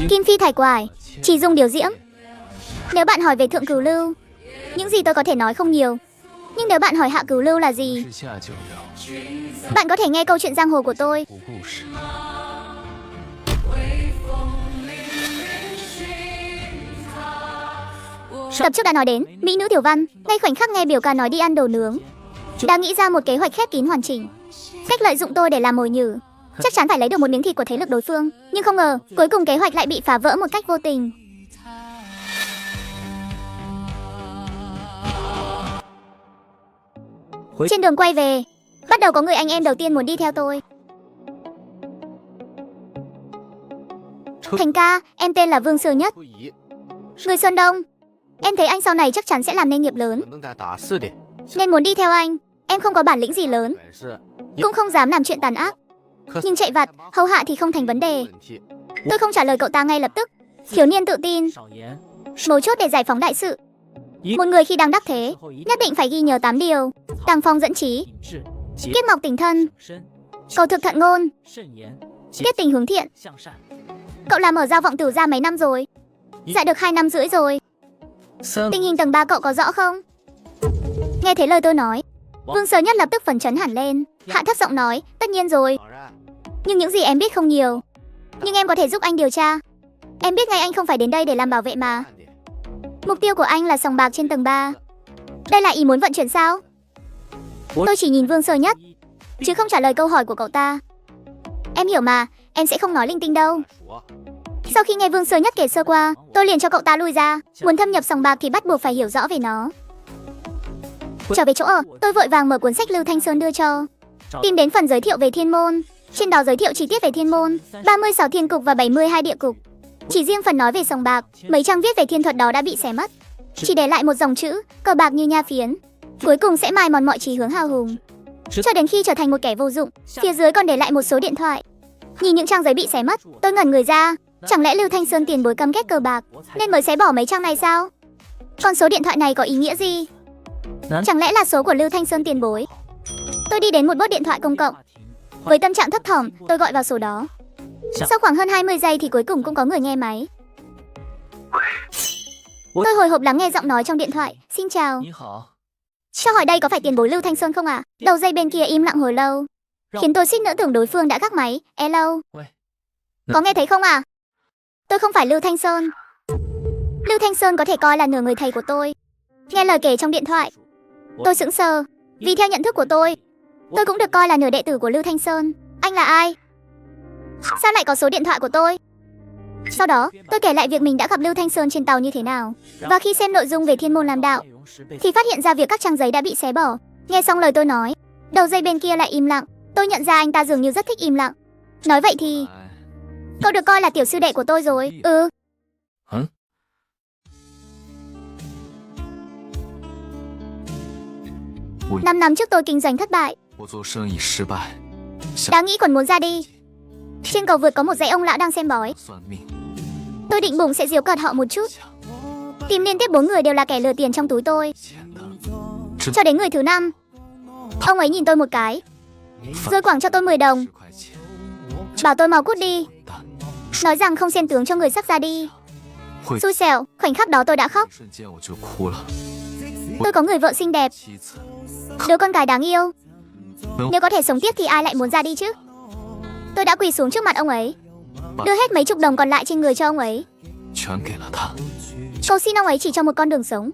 Kim phi thải quải, chỉ dùng điều diễm. Nếu bạn hỏi về thượng cửu lưu, những gì tôi có thể nói không nhiều. Nhưng nếu bạn hỏi hạ cửu lưu là gì, bạn có thể nghe câu chuyện giang hồ của tôi. Tập trước đã nói đến mỹ nữ tiểu văn, ngay khoảnh khắc nghe biểu ca nói đi ăn đồ nướng, đã nghĩ ra một kế hoạch khép kín hoàn chỉnh, cách lợi dụng tôi để làm mồi nhử. Chắc chắn phải lấy được một miếng thịt của thế lực đối phương, nhưng không ngờ cuối cùng kế hoạch lại bị phá vỡ một cách vô tình. Trên đường quay về, bắt đầu có người anh em đầu tiên muốn đi theo tôi. Thành ca, em tên là Vương Sơ Nhất, người Sơn Đông. Em thấy anh sau này chắc chắn sẽ làm nên nghiệp lớn, nên muốn đi theo anh. Em không có bản lĩnh gì lớn, cũng không dám làm chuyện tàn ác, nhưng chạy vặt, hầu hạ thì không thành vấn đề. Tôi không trả lời cậu ta ngay lập tức. Thiếu niên tự tin, mấu chốt để giải phóng đại sự. Một người khi đang đắc thế, nhất định phải ghi nhớ 8 điều. Tàng phong dẫn trí, kiếp mọc tình thân, cầu thực thận ngôn, tiết tình hướng thiện. Cậu làm ở Giao Vọng Tửu ra mấy năm rồi? Dạ được 2 năm rưỡi rồi. Tình hình tầng 3 cậu có rõ không? Nghe thấy lời tôi nói, Vương Sơ Nhất lập tức phấn chấn hẳn lên, hạ thấp giọng nói, tất nhiên rồi. Nhưng những gì em biết không nhiều, nhưng em có thể giúp anh điều tra. Em biết ngay anh không phải đến đây để làm bảo vệ mà. Mục tiêu của anh là sòng bạc trên tầng 3. Đây là ý muốn vận chuyển sao? Tôi chỉ nhìn Vương Sơ Nhất, chứ không trả lời câu hỏi của cậu ta. Em hiểu mà, em sẽ không nói linh tinh đâu. Sau khi nghe Vương Sơ Nhất kể sơ qua, tôi liền cho cậu ta lui ra. Muốn thâm nhập sòng bạc thì bắt buộc phải hiểu rõ về nó. Trở về chỗ ở, tôi vội vàng mở cuốn sách Lưu Thanh Sơn đưa cho, tìm đến phần giới thiệu về thiên môn. Trên đó giới thiệu chi tiết về thiên môn, 36 thiên cục và 72 địa cục. Chỉ riêng phần nói về sòng bạc, mấy trang viết về thiên thuật đó đã bị xé mất, chỉ để lại một dòng chữ, cờ bạc như nha phiến. Cuối cùng sẽ mài mòn mọi chí hướng hào hùng, cho đến khi trở thành một kẻ vô dụng. Phía dưới còn để lại một số điện thoại. Nhìn những trang giấy bị xé mất, tôi ngẩn người ra. Chẳng lẽ Lưu Thanh Sơn tiền bối căm ghét cờ bạc nên mới xé bỏ mấy trang này sao? Còn số điện thoại này có ý nghĩa gì? Chẳng lẽ là số của Lưu Thanh Sơn tiền bối? Tôi đi đến một bốt điện thoại công cộng. Với tâm trạng thấp thỏm, tôi gọi vào số đó. Sau khoảng hơn 20 giây thì cuối cùng cũng có người nghe máy. Tôi hồi hộp lắng nghe giọng nói trong điện thoại. Xin chào. Cho hỏi đây có phải tiền bối Lưu Thanh Sơn không ạ? Đầu dây bên kia im lặng hồi lâu, khiến tôi suýt nữa tưởng đối phương đã gác máy. Hello. Có nghe thấy không ạ? Tôi không phải Lưu Thanh Sơn. Lưu Thanh Sơn có thể coi là nửa người thầy của tôi. Nghe lời kể trong điện thoại, tôi sững sờ, vì theo nhận thức của tôi cũng được coi là nửa đệ tử của Lưu Thanh Sơn. Anh là ai? Sao lại có số điện thoại của tôi? Sau đó, tôi kể lại việc mình đã gặp Lưu Thanh Sơn trên tàu như thế nào. Và khi xem nội dung về thiên môn làm đạo, thì phát hiện ra việc các trang giấy đã bị xé bỏ. Nghe xong lời tôi nói, đầu dây bên kia lại im lặng. Tôi nhận ra anh ta dường như rất thích im lặng. Nói vậy thì cậu được coi là tiểu sư đệ của tôi rồi. Ừ. 5 năm trước tôi kinh doanh thất bại, đã nghĩ còn muốn ra đi. Trên cầu vượt có một dãy ông lão đang xem bói. Tôi định bụng sẽ giễu cợt họ một chút, tìm liên tiếp 4 người đều là kẻ lừa tiền trong túi tôi. Cho đến người thứ 5, ông ấy nhìn tôi một cái, rồi quẳng cho tôi 10 đồng, bảo tôi mau cút đi, nói rằng không xen tướng cho người sắp ra đi. Xui xẻo, khoảnh khắc đó tôi đã khóc. Tôi có người vợ xinh đẹp, đứa con gái đáng yêu. Nếu có thể sống tiếp thì ai lại muốn ra đi chứ? Tôi đã quỳ xuống trước mặt ông ấy, đưa hết mấy chục đồng còn lại trên người cho ông ấy, cầu xin ông ấy chỉ cho một con đường sống.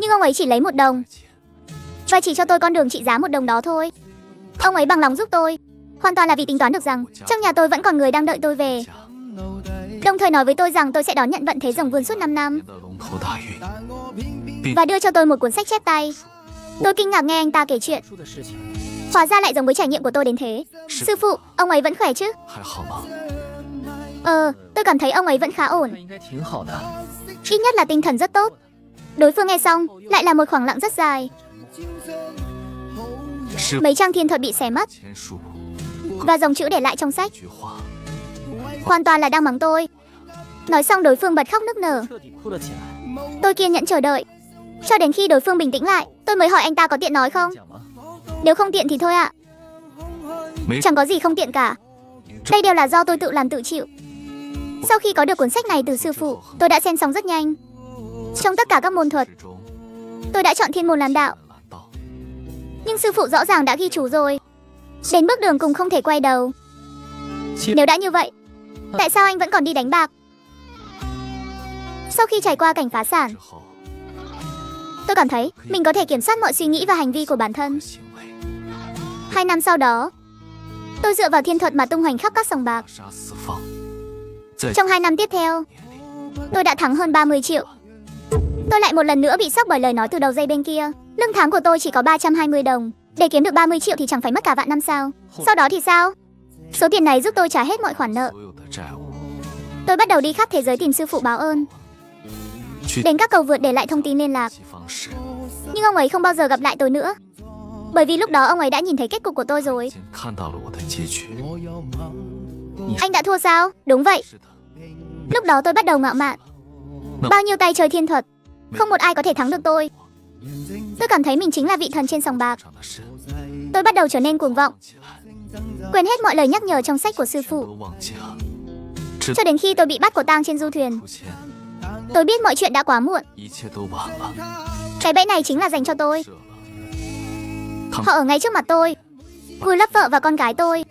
Nhưng ông ấy chỉ lấy 1 đồng, và chỉ cho tôi con đường trị giá 1 đồng đó thôi. Ông ấy bằng lòng giúp tôi, hoàn toàn là vì tính toán được rằng trong nhà tôi vẫn còn người đang đợi tôi về, đồng thời nói với tôi rằng tôi sẽ đón nhận vận thế rồng vươn suốt 5 năm, và đưa cho tôi một cuốn sách chép tay. Tôi kinh ngạc nghe anh ta kể chuyện, hóa ra lại giống với trải nghiệm của tôi đến thế. Sư phụ, ông ấy vẫn khỏe chứ? Tôi cảm thấy ông ấy vẫn khá ổn, ít nhất là tinh thần rất tốt. Đối phương nghe xong lại là một khoảng lặng rất dài. Mấy trang thiên thuật bị xé mất, và dòng chữ để lại trong sách hoàn toàn là đang mắng tôi. Nói xong đối phương bật khóc nức nở. Tôi kiên nhẫn chờ đợi, cho đến khi đối phương bình tĩnh lại, tôi mới hỏi anh ta có tiện nói không. Nếu không tiện thì thôi ạ. Chẳng có gì không tiện cả. Đây đều là do tôi tự làm tự chịu. Sau khi có được cuốn sách này từ sư phụ, tôi đã xem xong rất nhanh. Trong tất cả các môn thuật, tôi đã chọn thiên môn làm đạo. Nhưng sư phụ rõ ràng đã ghi chú rồi. Đến bước đường cùng không thể quay đầu. Nếu đã như vậy, tại sao anh vẫn còn đi đánh bạc? Sau khi trải qua cảnh phá sản, tôi cảm thấy mình có thể kiểm soát mọi suy nghĩ và hành vi của bản thân. 2 năm sau đó, tôi dựa vào thiên thuật mà tung hoành khắp các sòng bạc. Trong 2 năm tiếp theo, tôi đã thắng hơn 30 triệu. Tôi lại một lần nữa bị sốc bởi lời nói từ đầu dây bên kia. Lương tháng của tôi chỉ có 320 đồng. Để kiếm được 30 triệu thì chẳng phải mất cả vạn năm sao? Sau đó thì sao? Số tiền này giúp tôi trả hết mọi khoản nợ. Tôi bắt đầu đi khắp thế giới tìm sư phụ báo ơn. Đến các cầu vượt để lại thông tin liên lạc. Nhưng ông ấy không bao giờ gặp lại tôi nữa. Bởi vì lúc đó ông ấy đã nhìn thấy kết cục của tôi rồi. Anh đã thua sao? Đúng vậy. Lúc đó tôi bắt đầu ngạo mạn. Bao nhiêu tay chơi thiên thuật, không một ai có thể thắng được tôi. Tôi cảm thấy mình chính là vị thần trên sòng bạc. Tôi bắt đầu trở nên cuồng vọng, quên hết mọi lời nhắc nhở trong sách của sư phụ. Cho đến khi tôi bị bắt quả tang trên du thuyền, tôi biết mọi chuyện đã quá muộn. Cái bẫy này chính là dành cho tôi. Họ ở ngay trước mặt tôi, vùi lấp vợ và con gái tôi,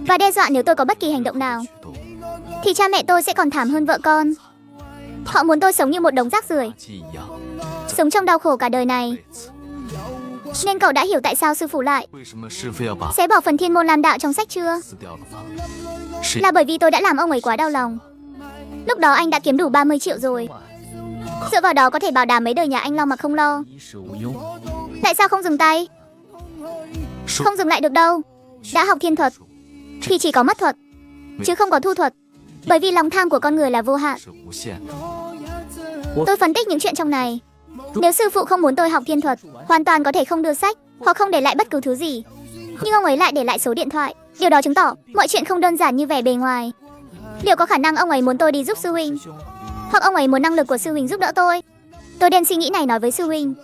và đe dọa nếu tôi có bất kỳ hành động nào thì cha mẹ tôi sẽ còn thảm hơn vợ con. Họ muốn tôi sống như một đống rác rưởi, sống trong đau khổ cả đời này. Nên cậu đã hiểu tại sao sư phụ lại sẽ bỏ phần thiên môn làm đạo trong sách chưa? Là bởi vì tôi đã làm ông ấy quá đau lòng. Lúc đó anh đã kiếm đủ 30 triệu rồi. Dựa vào đó có thể bảo đảm mấy đời nhà anh lo mà không lo. Tại sao không dừng tay? Không dừng lại được đâu. Đã học thiên thuật thì chỉ có mất thuật, chứ không có thu thuật. Bởi vì lòng tham của con người là vô hạn. Tôi phân tích những chuyện trong này. Nếu sư phụ không muốn tôi học thiên thuật, hoàn toàn có thể không đưa sách hoặc không để lại bất cứ thứ gì. Nhưng ông ấy lại để lại số điện thoại. Điều đó chứng tỏ mọi chuyện không đơn giản như vẻ bề ngoài. Liệu có khả năng ông ấy muốn tôi đi giúp sư huynh, hoặc ông ấy muốn năng lực của sư huynh giúp đỡ tôi? Tôi đem suy nghĩ này nói với sư huynh.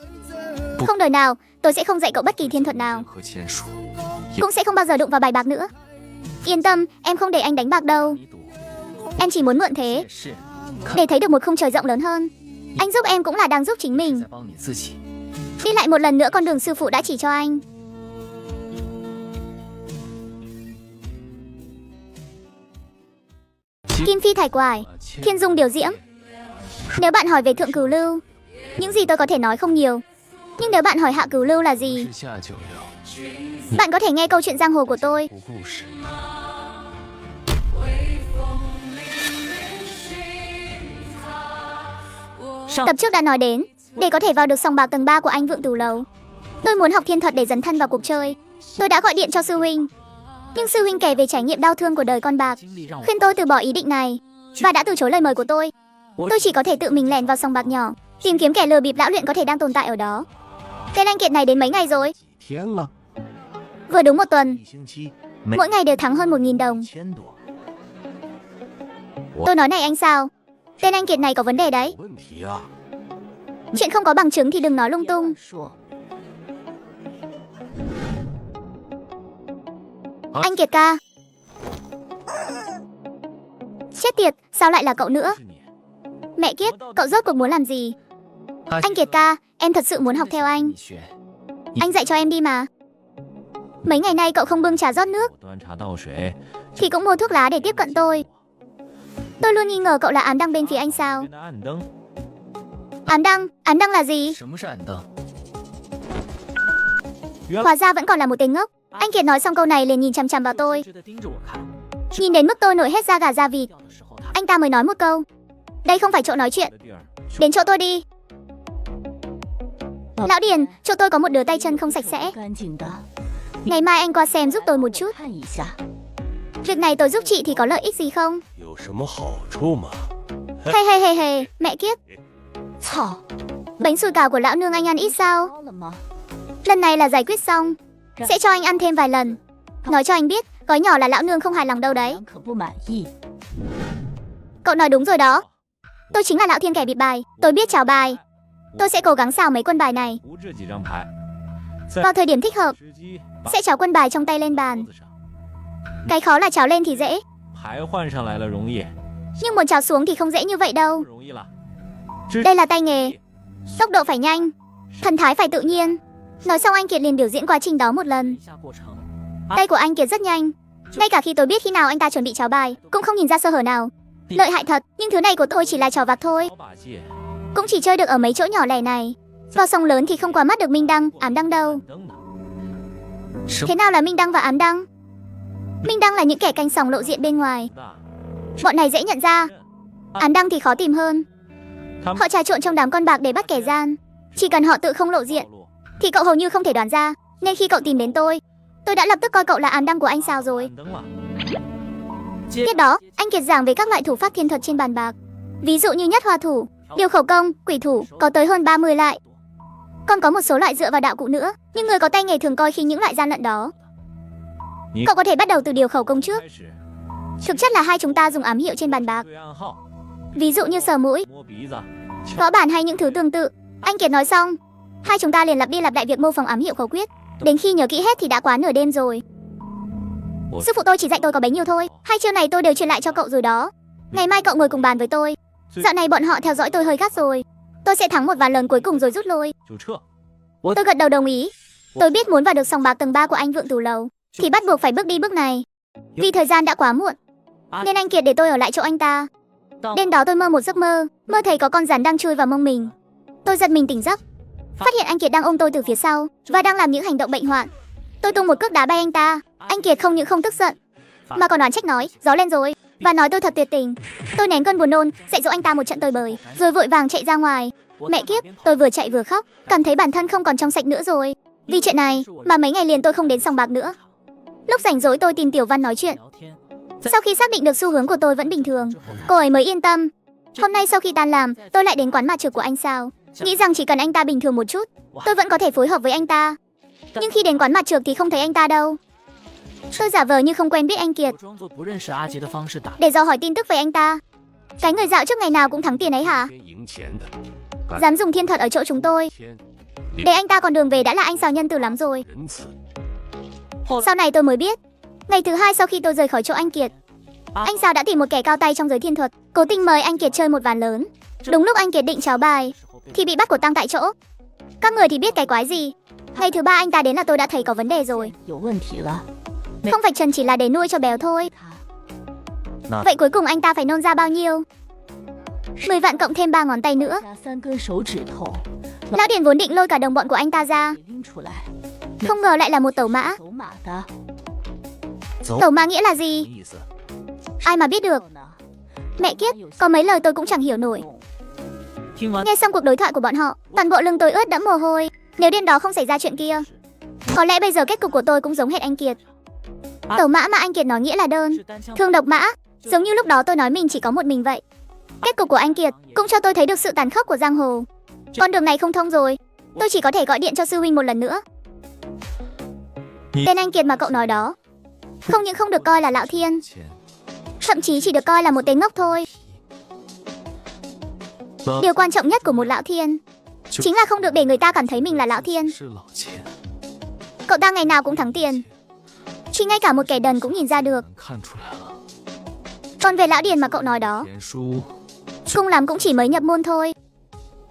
Không đời nào, tôi sẽ không dạy cậu bất kỳ thiên thuật nào, cũng sẽ không bao giờ đụng vào bài bạc nữa. Yên tâm, em không để anh đánh bạc đâu. Em chỉ muốn mượn thế để thấy được một khung trời rộng lớn hơn. Anh giúp em cũng là đang giúp chính mình. Đi lại một lần nữa con đường sư phụ đã chỉ cho anh. Kim phi thải quải, thiên dung điều diễm. Nếu bạn hỏi về thượng cửu lưu, những gì tôi có thể nói không nhiều. Nhưng nếu bạn hỏi hạ cửu lưu là gì, bạn có thể nghe câu chuyện giang hồ của tôi. Tập trước đã nói đến, để có thể vào được sòng bạc tầng 3 của Anh Vượng Tử Lầu, tôi muốn học thiên thuật để dấn thân vào cuộc chơi. Tôi đã gọi điện cho sư huynh, nhưng sư huynh kể về trải nghiệm đau thương của đời con bạc, khuyên tôi từ bỏ ý định này, và đã từ chối lời mời của tôi. Tôi chỉ có thể tự mình lẻn vào sòng bạc nhỏ, tìm kiếm kẻ lừa bịp lão luyện có thể đang tồn tại ở đó. Tên anh Kiệt này đến mấy ngày rồi? Vừa đúng 1 tuần. Mỗi ngày đều thắng hơn 1.000 đồng. Tôi nói này anh sao? Tên anh Kiệt này có vấn đề đấy. Chuyện không có bằng chứng thì đừng nói lung tung. Anh Kiệt ca. Chết tiệt, sao lại là cậu nữa? Mẹ kiếp, cậu rốt cuộc muốn làm gì? Anh Kiệt ca, em thật sự muốn học theo anh. Anh dạy cho em đi mà. Mấy ngày nay cậu không bưng trà rót nước thì cũng mua thuốc lá để tiếp cận tôi. Tôi luôn nghi ngờ cậu là ám đăng bên phía anh sao? Ám đăng là gì? Hóa ra vẫn còn là một tên ngốc. Anh Kiệt nói xong câu này liền nhìn chằm chằm vào tôi, nhìn đến mức tôi nổi hết da gà da vịt. Anh ta mới nói một câu: đây không phải chỗ nói chuyện, đến chỗ tôi đi. Lão Điền, chỗ tôi có một đứa tay chân không sạch sẽ. Ngày mai anh qua xem giúp tôi một chút. Việc này tôi giúp chị thì có lợi ích gì không? Hề, mẹ kiếp. Bánh sủi cảo của lão nương anh ăn ít sao? Lần này là giải quyết xong, sẽ cho anh ăn thêm vài lần. Nói cho anh biết, gói nhỏ là lão nương không hài lòng đâu đấy. Cậu nói đúng rồi đó. Tôi chính là lão thiên kẻ bịp bài. Tôi biết chào bài. Tôi sẽ cố gắng xào mấy quân bài này. Vào thời điểm thích hợp, sẽ cháo quân bài trong tay lên bàn. Cái khó là cháo lên thì dễ. Nhưng muốn trèo xuống thì không dễ như vậy đâu. Đây là tay nghề. Tốc độ phải nhanh, thần thái phải tự nhiên. Nói xong anh Kiệt liền biểu diễn quá trình đó một lần. Tay của anh Kiệt rất nhanh. Ngay cả khi tôi biết khi nào anh ta chuẩn bị cháo bài, cũng không nhìn ra sơ hở nào. Lợi hại thật, nhưng thứ này của tôi chỉ là trò vặt thôi. Cũng chỉ chơi được ở mấy chỗ nhỏ lẻ này. Vào sòng lớn thì không qua mắt được Minh Đăng, Ám Đăng đâu. Thế nào là Minh Đăng và Ám Đăng? Minh Đăng là những kẻ canh sòng lộ diện bên ngoài. Bọn này dễ nhận ra. Ám Đăng thì khó tìm hơn. Họ trà trộn trong đám con bạc để bắt kẻ gian. Chỉ cần họ tự không lộ diện thì cậu hầu như không thể đoán ra. Nên khi cậu tìm đến tôi đã lập tức coi cậu là Ám Đăng của anh sao rồi. Tiếp đó, anh Kiệt giảng về các loại thủ pháp thiên thuật trên bàn bạc. Ví dụ như nhất hoa thủ, điều khẩu công, quỷ thủ, có tới hơn 30 loại. Còn có một số loại dựa vào đạo cụ nữa, nhưng người có tay nghề thường coi khinh những loại gian lận đó. Cậu có thể bắt đầu từ điều khẩu công trước. Thực chất là hai chúng ta dùng ám hiệu trên bàn bạc. Ví dụ như sờ mũi, gõ bàn hay những thứ tương tự. Anh Kiệt nói xong, hai chúng ta liền lặp đi lặp lại việc mô phỏng ám hiệu khẩu quyết. Đến khi nhớ kỹ hết thì đã quá nửa đêm rồi. Sư phụ tôi chỉ dạy tôi có bấy nhiêu thôi. Hai chiêu này tôi đều truyền lại cho cậu rồi đó. Ngày mai cậu ngồi cùng bàn với tôi. Dạo này bọn họ theo dõi tôi hơi gắt rồi. Tôi sẽ thắng một ván lớn cuối cùng rồi rút lui. Tôi gật đầu đồng ý. Tôi biết muốn vào được sòng bạc tầng 3 của anh Vượng Tù Lầu thì bắt buộc phải bước đi bước này. Vì thời gian đã quá muộn nên anh Kiệt để tôi ở lại chỗ anh ta. Đêm đó tôi mơ một giấc mơ thấy có con rắn đang chui vào mông mình. Tôi giật mình tỉnh giấc, phát hiện anh Kiệt đang ôm tôi từ phía sau và đang làm những hành động bệnh hoạn. Tôi tung một cước đá bay anh ta. Anh Kiệt không những không tức giận mà còn đoán trách nói gió lên rồi và nói tôi thật tuyệt tình. Tôi nén cơn buồn nôn, dạy dỗ anh ta một trận tơi bời rồi vội vàng chạy ra ngoài. Mẹ kiếp, tôi vừa chạy vừa khóc, cảm thấy bản thân không còn trong sạch nữa rồi. Vì chuyện này mà mấy ngày liền tôi không đến sòng bạc nữa. Lúc rảnh rỗi tôi tìm Tiểu Văn nói chuyện. Sau khi xác định được xu hướng của tôi vẫn bình thường, cô ấy mới yên tâm. Hôm nay sau khi tan làm, tôi lại đến quán mặt trược của anh Sao. Nghĩ rằng chỉ cần anh ta bình thường một chút, tôi vẫn có thể phối hợp với anh ta. Nhưng khi đến quán mặt trược thì không thấy anh ta đâu. Tôi giả vờ như không quen biết anh Kiệt để dò hỏi tin tức về anh ta. Cái người dạo trước ngày nào cũng thắng tiền ấy hả? Dám dùng thiên thuật ở chỗ chúng tôi. Để anh ta còn đường về đã là anh Sao nhân từ lắm rồi. Sau này tôi mới biết, ngày thứ hai sau khi tôi rời khỏi chỗ anh Kiệt, anh Sao đã tìm một kẻ cao tay trong giới thiên thuật, cố tình mời anh Kiệt chơi một ván lớn. Đúng lúc anh Kiệt định cháo bài thì bị bắt của tang tại chỗ. Các người thì biết cái quái gì. Ngày thứ ba anh ta đến là tôi đã thấy có vấn đề rồi. Không vạch trần chỉ là để nuôi cho béo thôi. Vậy cuối cùng anh ta phải nôn ra bao nhiêu? 10 vạn cộng thêm 3 ngón tay nữa. Lão Điền vốn định lôi cả đồng bọn của anh ta ra, không ngờ lại là một tẩu mã. Tẩu mã nghĩa là gì? Ai mà biết được. Mẹ kiếp, có mấy lời tôi cũng chẳng hiểu nổi. Nghe xong cuộc đối thoại của bọn họ, toàn bộ lưng tôi ướt đẫm mồ hôi. Nếu đêm đó không xảy ra chuyện kia, có lẽ bây giờ kết cục của tôi cũng giống hệt anh Kiệt. Tẩu mã mà anh Kiệt nói nghĩa là đơn thương độc mã, giống như lúc đó tôi nói mình chỉ có một mình vậy. Kết cục của anh Kiệt cũng cho tôi thấy được sự tàn khốc của giang hồ. Con đường này không thông rồi, tôi chỉ có thể gọi điện cho sư huynh một lần nữa. Tên anh Kiệt mà cậu nói đó không những không được coi là Lão Thiên, thậm chí chỉ được coi là một tên ngốc thôi. Điều quan trọng nhất của một Lão Thiên chính là không được để người ta cảm thấy mình là Lão Thiên. Cậu ta ngày nào cũng thắng tiền, chỉ ngay cả một kẻ đần cũng nhìn ra được. Còn về Lão Điền mà cậu nói đó, cùng lắm cũng chỉ mới nhập môn thôi.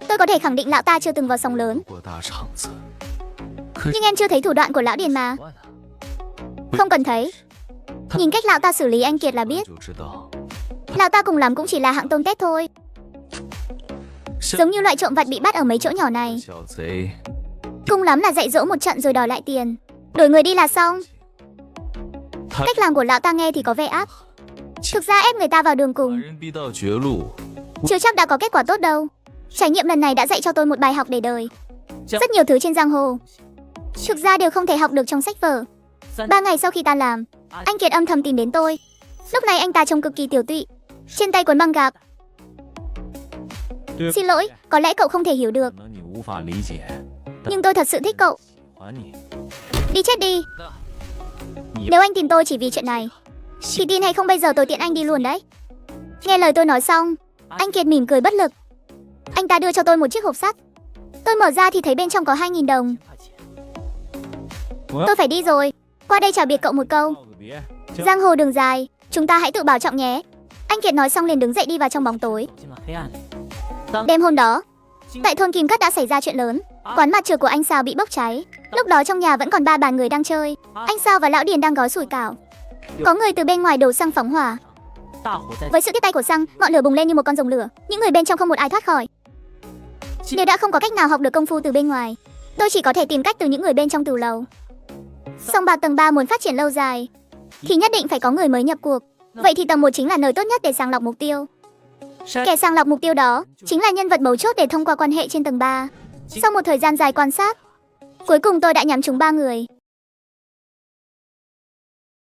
Tôi có thể khẳng định lão ta chưa từng vào sòng lớn. Nhưng em chưa thấy thủ đoạn của Lão Điền mà. Không cần thấy, nhìn cách lão ta xử lý anh Kiệt là biết. Lão ta cùng lắm cũng chỉ là hạng tôm tép thôi, giống như loại trộm vặt bị bắt ở mấy chỗ nhỏ này. Cùng lắm là dạy dỗ một trận rồi đòi lại tiền, đổi người đi là xong. Cách làm của lão ta nghe thì có vẻ ác, thực ra ép người ta vào đường cùng chưa chắc đã có kết quả tốt đâu. Trải nghiệm lần này đã dạy cho tôi một bài học để đời. Rất nhiều thứ trên giang hồ thực ra đều không thể học được trong sách vở. 3 ngày sau khi tan làm, anh Kiệt âm thầm tìm đến tôi. Lúc này anh ta trông cực kỳ tiểu tụy, trên tay quấn băng gạc. Xin lỗi, có lẽ cậu không thể hiểu được, nhưng tôi thật sự thích cậu. Đi chết đi. Nếu anh tìm tôi chỉ vì chuyện này thì tin hay không bây giờ tôi tiện anh đi luôn đấy. Nghe lời tôi nói xong, anh Kiệt mỉm cười bất lực. Anh ta đưa cho tôi một chiếc hộp sắt. Tôi mở ra thì thấy bên trong có 2.000 đồng. Tôi phải đi rồi, qua đây chào biệt cậu một câu. Giang hồ đường dài, chúng ta hãy tự bảo trọng nhé. Anh Kiệt nói xong liền đứng dậy đi vào trong bóng tối. Đêm hôm đó, tại thôn Kim Cắt đã xảy ra chuyện lớn. Quán mặt trược của anh Sao bị bốc cháy. Lúc đó trong nhà vẫn còn 3 bàn người đang chơi. Anh Sao và Lão Điền đang gói sủi cảo. Có người từ bên ngoài đổ xăng phóng hỏa. Với sự tiếp tay của xăng, ngọn lửa bùng lên như một con rồng lửa. Những người bên trong không một ai thoát khỏi. Nếu đã không có cách nào học được công phu từ bên ngoài, tôi chỉ có thể tìm cách từ những người bên trong tửu lầu. Sòng bạc tầng 3 muốn phát triển lâu dài thì nhất định phải có người mới nhập cuộc. Vậy thì tầng 1 chính là nơi tốt nhất để sàng lọc mục tiêu. Kẻ sàng lọc mục tiêu đó chính là nhân vật mấu chốt để thông qua quan hệ trên tầng 3. Sau một thời gian dài quan sát, cuối cùng tôi đã nhắm trúng 3 người.